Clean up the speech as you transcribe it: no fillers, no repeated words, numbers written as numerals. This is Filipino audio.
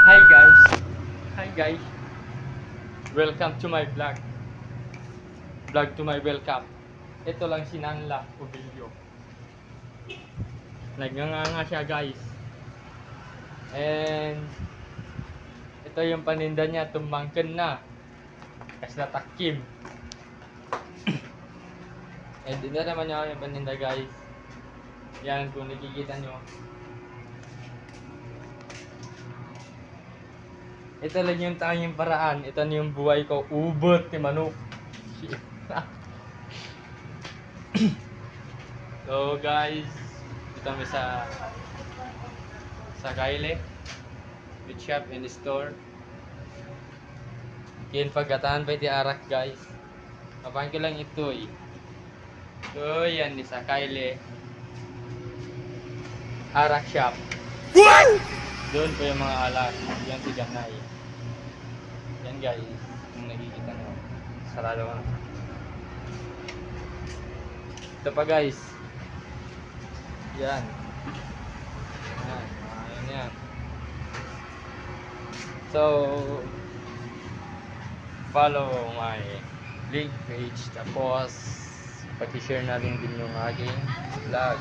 Hi guys. Hi guys. Welcome to my vlog. Vlog to my welcome. Ito lang si Nanla Ubilio. Nagnganga siya guys. And ito yung paninda niya, tumangkin na. Kasi natakim. And ito naman yung paninda guys. Yan kung nakikita nyo. Ito lang yung tanging paraan. Ito na yung buhay ko. Ubot ni manok. So guys, dito kami sa Kyle with shop and store. Yan pagkataan pa iti arak guys. Kapain ko lang ito eh. So yan ni sa Kyle arak shop. Doon po yung mga alak. Yan si Ganay. Yan guys, kung nakikita nyo. Sarado ko na. Ito pa guys. Yan. Yan. Ayan yan. So, follow my link page. Tapos, pati-share na rin din yung aking vlog.